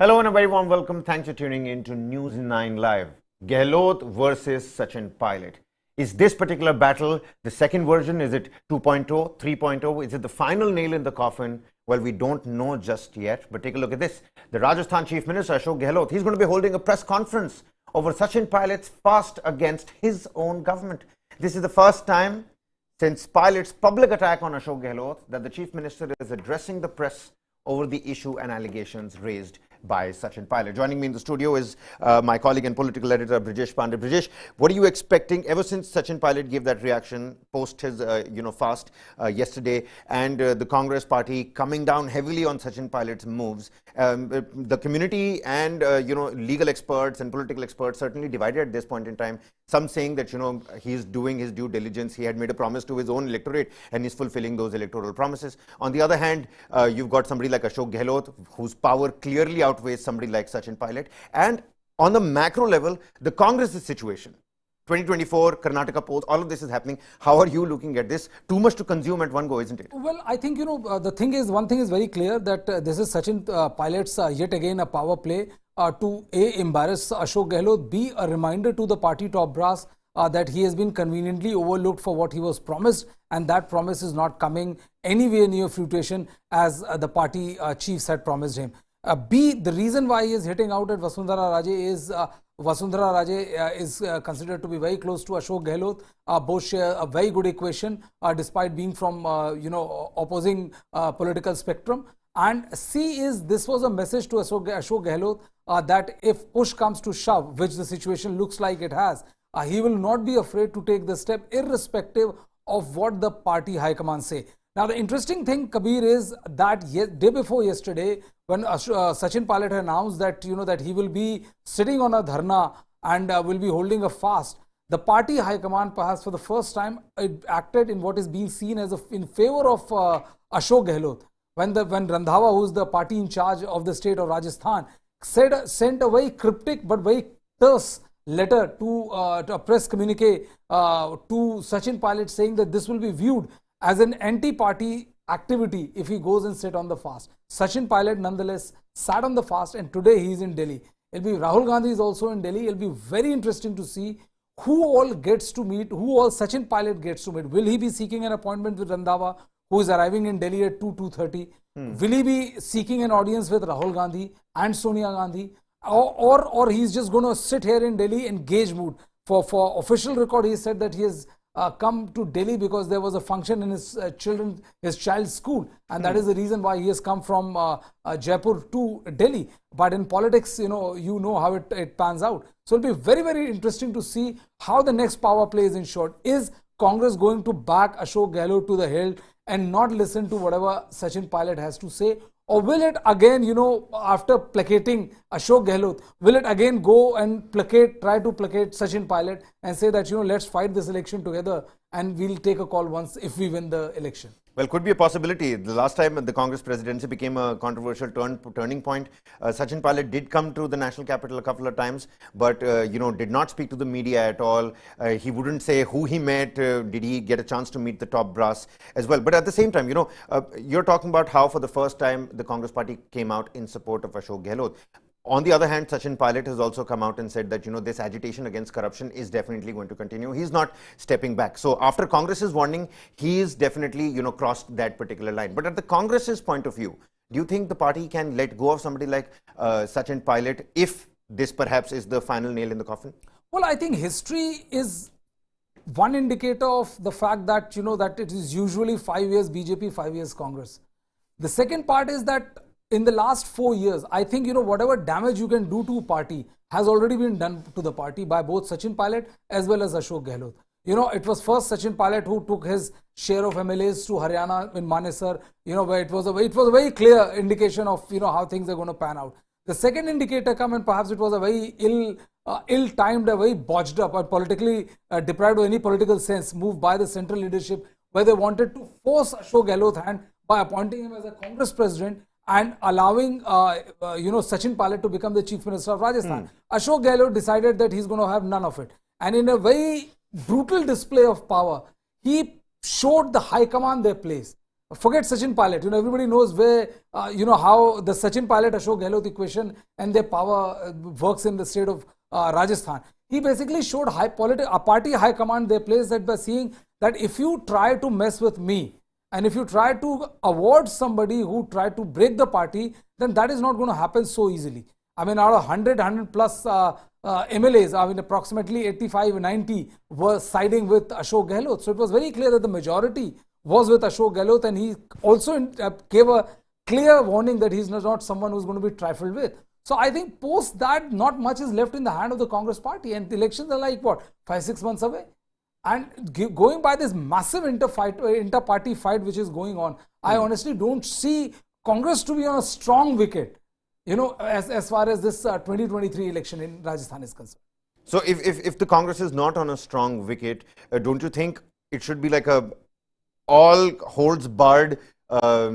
Hello and a very warm welcome. Thanks for tuning in to News 9 Live. Gehlot versus Sachin Pilot. Is this particular battle the second version? Is it 2.0, 3.0? Is it the final nail in the coffin? Well, we don't know just yet, but take a look at this. The Rajasthan Chief Minister, Ashok Gehlot, he's going to be holding a press conference over Sachin Pilot's fast against his own government. This is the first time since Pilot's public attack on Ashok Gehlot that the Chief Minister is addressing the press over the issue and allegations raised by Sachin Pilot. Joining me in the studio is my colleague and political editor Brijesh Pandey. Brijesh, what are you expecting ever since Sachin Pilot gave that reaction post his fast yesterday, and the Congress party coming down heavily on Sachin Pilot's moves? The community and legal experts and political experts certainly divided at this point in time. Some saying that he's doing his due diligence. He had made a promise to his own electorate and he's fulfilling those electoral promises. On the other hand, you've got somebody like Ashok Gehlot, whose power clearly outweighs somebody like Sachin Pilot. And on the macro level, the Congress's situation, 2024, Karnataka polls, all of this is happening. How are you looking at this? Too much to consume at one go, isn't it? Well, I think, the thing is, one thing is very clear, that this is Sachin Pilot's yet again a power play to A, embarrass Ashok Gehlot, B, a reminder to the party top brass that he has been conveniently overlooked for what he was promised, and that promise is not coming anywhere near fruition as the party chiefs had promised him. B, the reason why he is hitting out at Vasundhara Raje is Vasundhara Raje is considered to be very close to Ashok Gehlot. Both share a very good equation despite being from opposing political spectrum. And C is, this was a message to Ashok Gehlot that if push comes to shove, which the situation looks like it has, he will not be afraid to take the step irrespective of what the party high command say. Now, the interesting thing, Kabir, is that day before yesterday, when Sachin Pilot announced that that he will be sitting on a dharna and will be holding a fast, the party high command, perhaps for the first time, acted in what is being seen as in favor of Ashok Gehlot. When Randhawa, who is the party in charge of the state of Rajasthan, sent a very cryptic but very terse letter to a press communique to Sachin Pilot, saying that this will be viewed as an anti-party activity if he goes and sit on the fast. Sachin Pilot nonetheless sat on the fast, and today he is in Delhi. Rahul Gandhi is also in Delhi. It'll be very interesting to see who all gets to meet, who all Sachin Pilot gets to meet. Will he be seeking an appointment with Randhawa, who is arriving in Delhi at 2:30? Will he be seeking an audience with Rahul Gandhi and Sonia Gandhi? Or he's just going to sit here in Delhi in gauge mood? For official record, he said that he has come to Delhi because there was a function in his child's school, and that is the reason why he has come from Jaipur to Delhi. But in politics, you know how it pans out. So it'll be very, very interesting to see how the next power play is ensured. Is Congress going to back Ashok Gehlot to the hilt and not listen to whatever Sachin Pilot has to say? Or will it again, after placating Ashok Gehlot, will it again go and try to placate Sachin Pilot and say that, let's fight this election together and we'll take a call once if we win the election? Well, could be a possibility. The last time the Congress presidency became a controversial turning point, Sachin Pilot did come to the national capital a couple of times, but did not speak to the media at all. He wouldn't say who he met. Did he get a chance to meet the top brass as well? But at the same time, you're talking about how for the first time the Congress party came out in support of Ashok Gehlot. On the other hand, Sachin Pilot has also come out and said that, this agitation against corruption is definitely going to continue. He's not stepping back. So after Congress's warning, he's definitely, crossed that particular line. But at the Congress's point of view, do you think the party can let go of somebody like Sachin Pilot if this perhaps is the final nail in the coffin? Well, I think history is one indicator of the fact that, that it is usually 5 years BJP, 5 years Congress. The second part is that in the last 4 years, I think, whatever damage you can do to a party has already been done to the party by both Sachin Pilot as well as Ashok Gehlot. It was first Sachin Pilot who took his share of MLAs to Haryana in Manesar, where it was a very clear indication of, how things are going to pan out. The second indicator come, and perhaps it was a very ill-timed, a very botched up or politically deprived of any political sense move by the central leadership, where they wanted to force Ashok Gehlot's hand by appointing him as a Congress president and allowing Sachin Pilot to become the Chief Minister of Rajasthan. Ashok Gehlot decided that he's going to have none of it. And in a very brutal display of power, he showed the high command their place. Forget Sachin Pilot. Everybody knows where, how the Sachin Pilot Ashok Gehlot equation and their power works in the state of Rajasthan. He basically showed a party high command their place that by seeing that if you try to mess with me and if you try to award somebody who tried to break the party, then that is not going to happen so easily. I mean, out of 100 plus MLAs, I mean, approximately 85, 90 were siding with Ashok Gehlot. So it was very clear that the majority was with Ashok Gehlot, and he also gave a clear warning that he's not someone who's going to be trifled with. So I think post that, not much is left in the hand of the Congress party, and the elections are like what, 5-6 months away. And going by this massive inter-party fight which is going on, I honestly don't see Congress to be on a strong wicket, as far as this 2023 election in Rajasthan is concerned. So if the Congress is not on a strong wicket, don't you think it should be like a all holds barred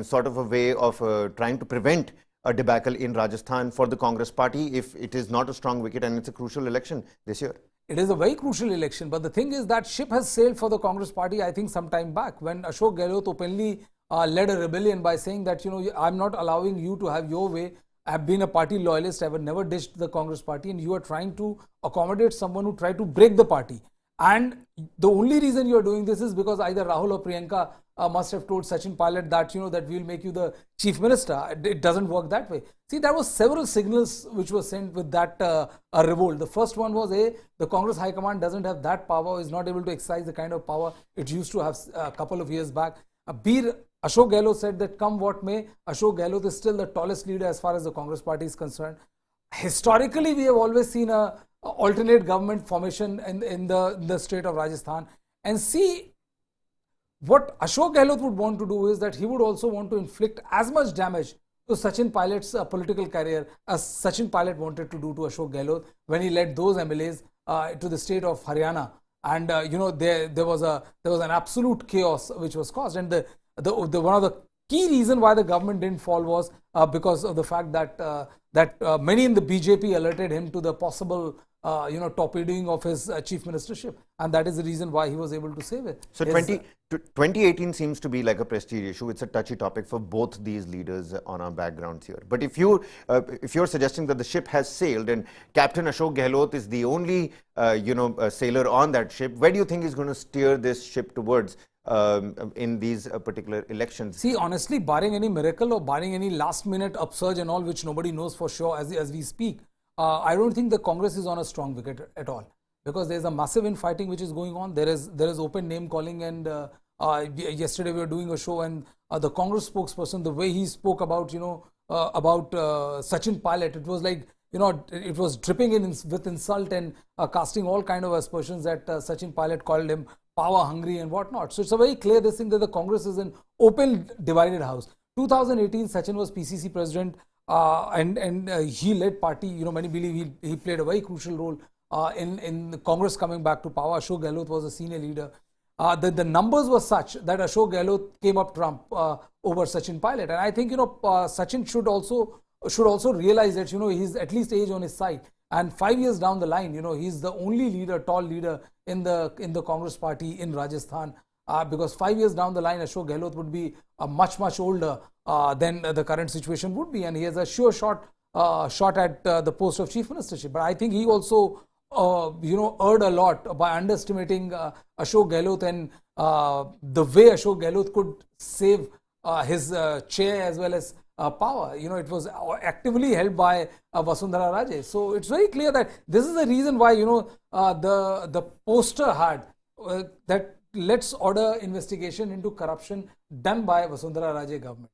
sort of a way of trying to prevent a debacle in Rajasthan for the Congress party if it is not a strong wicket and it's a crucial election this year? It is a very crucial election, but the thing is that ship has sailed for the Congress party, I think, some time back when Ashok Gehlot openly led a rebellion by saying that, I'm not allowing you to have your way. I've been a party loyalist. I have never ditched the Congress party, and you are trying to accommodate someone who tried to break the party. And the only reason you are doing this is because either Rahul or Priyanka must have told Sachin Pilot that, that we'll make you the chief minister. It doesn't work that way. See, there were several signals which were sent with that revolt. The first one was the Congress High Command doesn't have that power, is not able to exercise the kind of power it used to have a couple of years back. Ashok Gehlot said that come what may, Ashok Gehlot is still the tallest leader as far as the Congress party is concerned. Historically, we have always seen a alternate government formation in the state of Rajasthan. And see, what Ashok Gehlot would want to do is that he would also want to inflict as much damage to Sachin Pilot's political career as Sachin Pilot wanted to do to Ashok Gehlot when he led those MLAs to the state of Haryana. And there was an absolute chaos which was caused. And the one of the key reason why the government didn't fall was because of the fact that many in the BJP alerted him to the possible torpedoing of his chief ministership, and that is the reason why he was able to save it. So 2018 seems to be like a prestige issue. It's a touchy topic for both these leaders on our backgrounds here. But if you're suggesting that the ship has sailed and Captain Ashok Gehlot is the only sailor on that ship, where do you think he's going to steer this ship towards in these particular elections? See, honestly, barring any miracle or barring any last-minute upsurge and all, which nobody knows for sure as we speak, I don't think the Congress is on a strong wicket at all, because there is a massive infighting which is going on. There is open name calling, and yesterday we were doing a show, and the Congress spokesperson, the way he spoke about Sachin Pilot, it was like it was dripping with insult and casting all kind of aspersions that Sachin Pilot called him power hungry and whatnot. So it's a very clear thing that the Congress is an open divided house. 2018, Sachin was PCC president. And he led party, many believe he played a very crucial role in the Congress coming back to power. Ashok Gehlot was a senior leader. The numbers were such that Ashok Gehlot came up trump over Sachin Pilot. And I think, Sachin should also realize that, he's at least age on his side. And 5 years down the line, he's the only tall leader in the Congress party in Rajasthan. Because 5 years down the line, Ashok Gehlot would be much older than the current situation would be, and he has a sure shot at the post of chief ministership. But I think he also, erred a lot by underestimating Ashok Gehlot and the way Ashok Gehlot could save his chair as well as power. It was actively held by Vasundhara Raje. So it's very clear that this is the reason why the poster had that let's order investigation into corruption done by Vasundhara Raje government.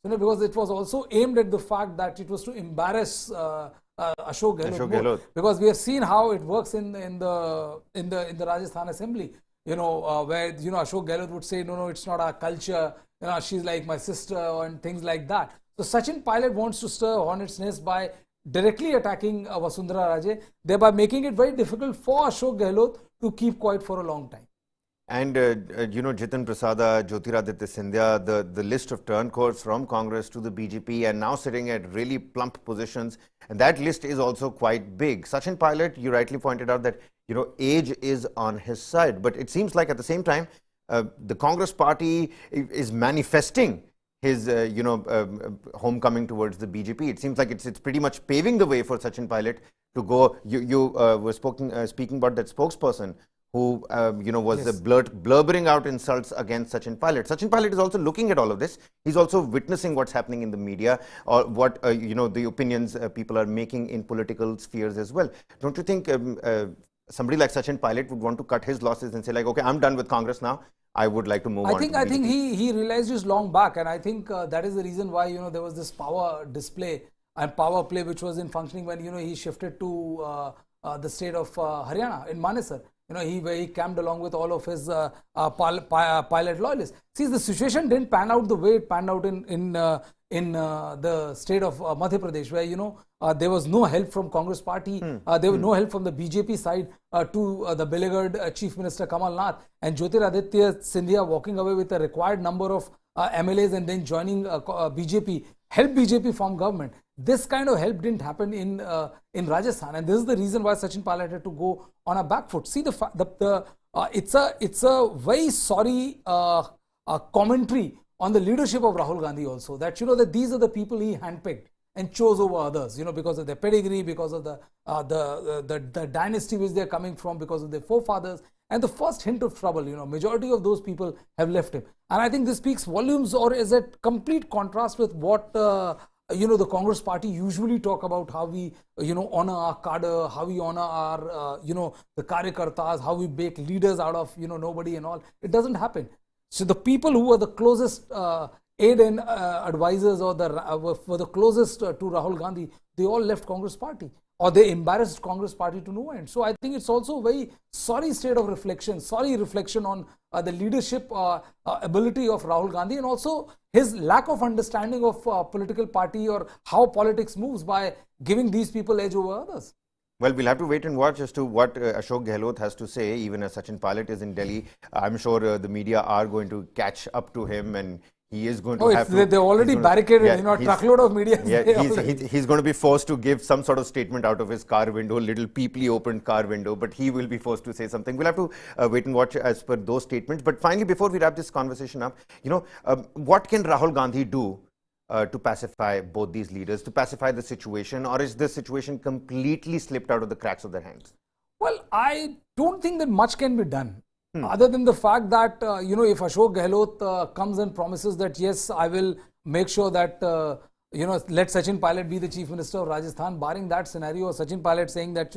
Because it was also aimed at the fact that it was to embarrass Ashok Gehlot. Because we have seen how it works in the Rajasthan Assembly. Where Ashok Gehlot would say, no, it's not our culture. She's like my sister and things like that. So Sachin Pilot wants to stir hornet's nest by directly attacking Vasundhara Raje, thereby making it very difficult for Ashok Gehlot to keep quiet for a long time. And, Jitin Prasada, Jyotiraditya Scindia, the list of turncoats from Congress to the BJP and now sitting at really plump positions. And that list is also quite big. Sachin Pilot, you rightly pointed out that, age is on his side. But it seems like at the same time, the Congress party is manifesting his, homecoming towards the BJP. It seems like it's pretty much paving the way for Sachin Pilot to go. You were speaking about that spokesperson who, was Yes. blubbering out insults against Sachin Pilot. Sachin Pilot is also looking at all of this. He's also witnessing what's happening in the media, or what, the opinions people are making in political spheres as well. Don't you think somebody like Sachin Pilot would want to cut his losses and say, like, okay, I'm done with Congress now. I would like to move on. I think he realized this long back, and I think that is the reason why there was this power display and power play which was in functioning when he shifted to the state of Haryana in Manesar. He camped along with all of his pilot loyalists. See, the situation didn't pan out the way it panned out in the state of Madhya Pradesh, where there was no help from Congress party, there was no help from the BJP side to the beleaguered Chief Minister Kamal Nath, and Jyotiraditya Scindia walking away with a required number of MLAs and then joining BJP, help BJP form government. This kind of help didn't happen in Rajasthan, and this is the reason why Sachin Pilot had to go on a back foot. See, it's a very sorry commentary on the leadership of Rahul Gandhi also, that that these are the people he handpicked and chose over others, because of their pedigree, because of the dynasty which they are coming from, because of their forefathers. And the first hint of trouble, majority of those people have left him. And I think this speaks volumes, or is a complete contrast with what the Congress party usually talk about, how we honor our cadre, how we honor our the karyakartas, how we make leaders out of nobody and all. It doesn't happen. So the people who were the closest aid and advisors, or were the closest to Rahul Gandhi, they all left Congress party, or they embarrassed Congress party to no end. So I think it's also a very sorry state of reflection, sorry reflection on the leadership ability of Rahul Gandhi, and also his lack of understanding of political party or how politics moves by giving these people edge over others. Well, we'll have to wait and watch as to what Ashok Gehlot has to say. Even as Sachin Pilot is in Delhi, I'm sure the media are going to catch up to him, and he is going to have to... They're already barricaded, a truckload of media. Yeah, he's going to be forced to give some sort of statement out of his car window, little peeply opened car window, but he will be forced to say something. We'll have to wait and watch as per those statements. But finally, before we wrap this conversation up, what can Rahul Gandhi do to pacify both these leaders, to pacify the situation, or is the situation completely slipped out of the cracks of their hands? Well, I don't think that much can be done. Other than the fact that, if Ashok Gehlot comes and promises that, yes, I will make sure that, let Sachin Pilot be the Chief Minister of Rajasthan, barring that scenario, or Sachin Pilot saying that,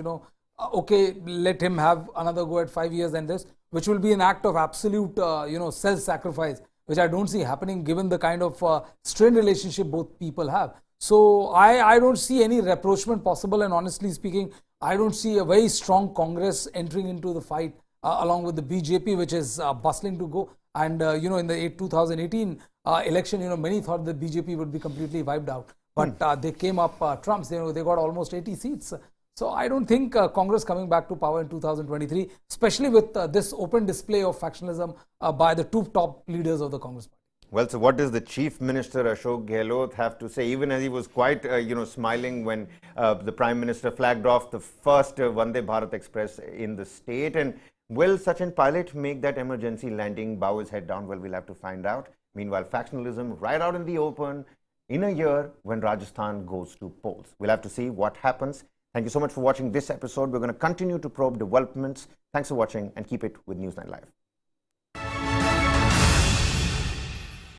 okay, let him have another go at 5 years and this, which will be an act of absolute, self-sacrifice, which I don't see happening given the kind of strained relationship both people have. So I don't see any rapprochement possible, and honestly speaking, I don't see a very strong Congress entering into the fight along with the BJP, which is bustling to go. And, in the 2018 election, many thought the BJP would be completely wiped out. But they came up trumps, they got almost 80 seats. So I don't think Congress coming back to power in 2023, especially with this open display of factionalism by the two top leaders of the Congress party. Well, so what does the Chief Minister Ashok Gehlot have to say, even as he was quite, smiling when the Prime Minister flagged off the first Vande Bharat Express in the state? And will Sachin Pilot make that emergency landing, bow his head down? Well, we'll have to find out. Meanwhile, factionalism right out in the open in a year when Rajasthan goes to polls. We'll have to see what happens. Thank you so much for watching this episode. We're going to continue to probe developments. Thanks for watching, and keep it with News9 Live.